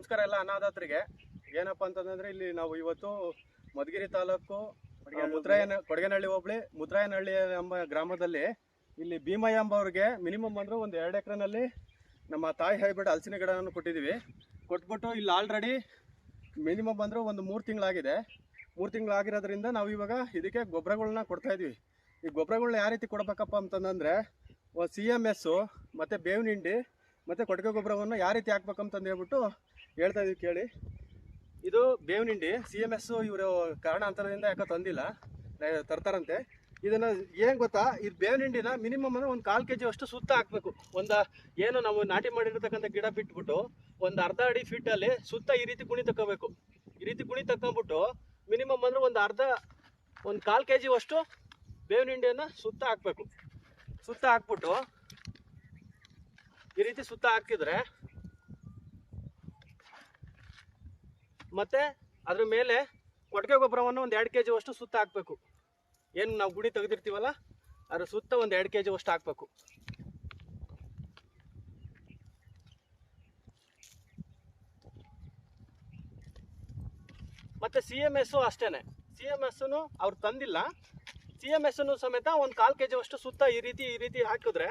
ನಮಸ್ಕಾರ ಎಲ್ಲ ಅನಾಥರಿಗೆ. ಏನಪ್ಪಾ ಅಂತಂದ್ರೆ ಇಲ್ಲಿ ನಾವು ಇವತ್ತು ಮಧುಗಿರಿ ತಾಲೂಕು ಕೊಡಗೇನಹಳ್ಳಿ ಹೋಬಳಿ ಮುದ್ರಾಯನಹಳ್ಳಿ ಎಂಬ ಗ್ರಾಮದಲ್ಲಿ ಇಲ್ಲಿ ಭೀಮಯ್ಯ ಎಂಬವ್ರಿಗೆ ಮಿನಿಮಮ್ ಅಂದ್ರೆ ಒಂದು 2 ಎಕರೆನಲ್ಲಿ ನಮ್ಮ ತಾಯಿ ಹೈಬ್ರಿಡ್ ಹಲಸಿನ ಗಿಡವನ್ನು ಕೊಟ್ಟಿದ್ದೀವಿ. ಕೊಟ್ಬಿಟ್ಟು ಇಲ್ಲಿ ಆಲ್ರೆಡಿ ಮಿನಿಮಮ್ ಅಂದ್ರೆ ಒಂದು 3 ತಿಂಗಳಾಗಿದೆ. 3 ತಿಂಗಳಾಗಿರೋದ್ರಿಂದ ನಾವು ಇವಾಗ ಇದಕ್ಕೆ ಗೊಬ್ಬರಗಳನ್ನ ಕೊಡ್ತಾ ಇದೀವಿ. ಈ ಗೊಬ್ಬರಗಳನ್ನ ಯಾವ ರೀತಿ ಕೊಡಬೇಕಪ್ಪ ಅಂತಂದ್ರೆ CMS ಮತ್ತು ಬೇವಿನ ಹಿಂಡಿ ಮತ್ತು ಕೊಟ್ಟಿಗೆ ಗೊಬ್ಬರವನ್ನು ಯಾವ ರೀತಿ ಹಾಕ್ಬೇಕಂತಂದು ಹೇಳ್ಬಿಟ್ಟು ಹೇಳ್ತಾ ಇದೀವಿ ಕೇಳಿ. ಇದು ಬೇವಿನ ಹಿಂಡಿ CMS ಇವರು ಕಾರಣಾಂತರದಿಂದ ಯಾಕೋ ತಂದಿಲ್ಲ, ತರ್ತಾರಂತೆ. ಇದನ್ನು ಏನು ಗೊತ್ತಾ, ಇದು ಬೇವಿನ ಹಿಂಡಿನ ಮಿನಿಮಮ್ ಅಂದರೆ ಒಂದು 1/4 kg ಅಷ್ಟು ಸುತ್ತ ಹಾಕಬೇಕು. ಏನು ನಾವು ನಾಟಿ ಮಾಡಿರ್ತಕ್ಕಂಥ ಗಿಡ ಬಿಟ್ಬಿಟ್ಟು ಒಂದು ಅರ್ಧ ಅಡಿ ಫೀಟಲ್ಲಿ ಸುತ್ತ ಈ ರೀತಿ ಕುಣಿ ತಗೋಬೇಕು. ಈ ರೀತಿ ಕುಣಿ ತಗೊಂಬಿಟ್ಟು ಮಿನಿಮಮ್ ಅಂದರೆ ಒಂದು 1/4 kg ಅಷ್ಟು ಬೇವಿನ ಹಿಂಡಿಯನ್ನು ಸುತ್ತ ಹಾಕಬೇಕು. ಸುತ್ತ ಹಾಕ್ಬಿಟ್ಟು ಈ ರೀತಿ ಸುತ್ತ ಹಾಕಿದ್ರೆ ಮತ್ತೆ ಅದ್ರ ಮೇಲೆ ಕೊಟ್ಟಿಗೆ ಗೊಬ್ಬರವನ್ನು ಒಂದು 2 kg ಅಷ್ಟು ಸುತ್ತ ಹಾಕಬೇಕು. ಏನು ನಾವು ಗುಡಿ ತೆಗೆದಿರ್ತೀವಲ್ಲ ಅದ್ರ ಸುತ್ತ ಒಂದು 2 kg ಅಷ್ಟು ಹಾಕಬೇಕು. ಮತ್ತೆ CMS ಅಷ್ಟೇನೆ. CMS ಅವ್ರು ತಂದಿಲ್ಲ. CMS ಸಮೇತ ಒಂದು 1/4 kg ಅಷ್ಟು ಸುತ್ತ ಈ ರೀತಿ ಹಾಕಿದ್ರೆ,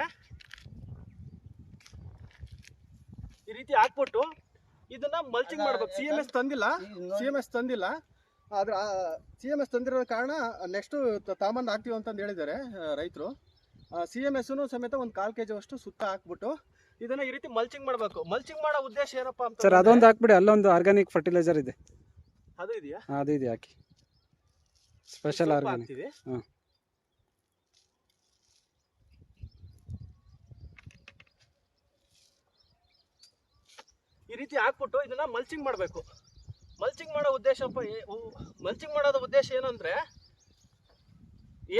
ಈ ರೀತಿ ಹಾಕ್ಬಿಟ್ಟು ಇದನ್ನ ಮಲ್ಚಿಂಗ್ ಮಾಡ್ಬೇಕು. CMS ತಂದಿಲ್ಲ. ಆದ್ರೆ CMS ತಂದಿರೋ ಕಾರಣ ನೆಕ್ಸ್ಟ್ ತಾಂಬಂದು ಹಾಕ್ತೀವಿ ಅಂತಂದು ಹೇಳಿದ್ದಾರೆ ರೈತರು. CMS ಸಮೇತ ಒಂದು 1/4 kg ಅಷ್ಟು ಸುತ್ತ ಹಾಕ್ಬಿಟ್ಟು ಇದನ್ನ ಈ ರೀತಿ ಮಲ್ಚಿಂಗ್ ಮಾಡಬೇಕು. ಮಲ್ಚಿಂಗ್ ಮಾಡೋ ಉದ್ದೇಶ ಏನಪ್ಪಾ ಅಂತ ಸರ್, ಅದೊಂದು ಹಾಕ್ಬಿಡಿ. ಅಲ್ಲೊಂದು ಆರ್ಗಾನಿಕ್ ಫರ್ಟಿಲೈಸರ್ ಇದೆ, ಅದು ಇದೆಯಾ? ಅದು ಇದೆ, ಹಾಕಿ. Special organic. ಈ ರೀತಿ ಹಾಕ್ಬಿಟ್ಟು ಇದನ್ನ ಮಲ್ಚಿಂಗ್ ಮಾಡಬೇಕು. ಮಲ್ಚಿಂಗ್ ಮಾಡೋ ಉದ್ದೇಶ ಏನಂದ್ರೆ,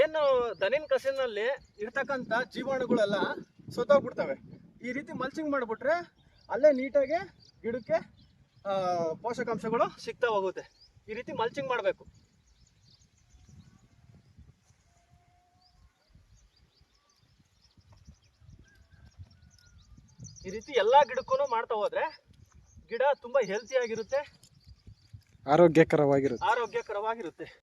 ಏನು ದನಿನ ಕಸಿನಲ್ಲಿ ಇರ್ತಕ್ಕಂಥ ಜೀವಾಣುಗಳೆಲ್ಲ ಸತ್ತೋಗ್ಬಿಡ್ತವೆ. ಈ ರೀತಿ ಮಲ್ಚಿಂಗ್ ಮಾಡಿಬಿಟ್ರೆ ಅಲ್ಲೇ ನೀಟಾಗಿ ಗಿಡಕ್ಕೆ ಪೋಷಕಾಂಶಗಳು ಸಿಗ್ತಾ ಹೋಗುತ್ತೆ. ಈ ರೀತಿ ಮಲ್ಚಿಂಗ್ ಮಾಡಬೇಕು. ಈ ರೀತಿ ಎಲ್ಲಾ ಗಿಡಕ್ಕೂ ಮಾಡ್ತಾ ಹೋದ್ರೆ ಗಿಡ ತುಂಬಾ ಹೆಲ್ತಿ ಆಗಿರುತ್ತೆ, ಆರೋಗ್ಯಕರವಾಗಿರುತ್ತೆ.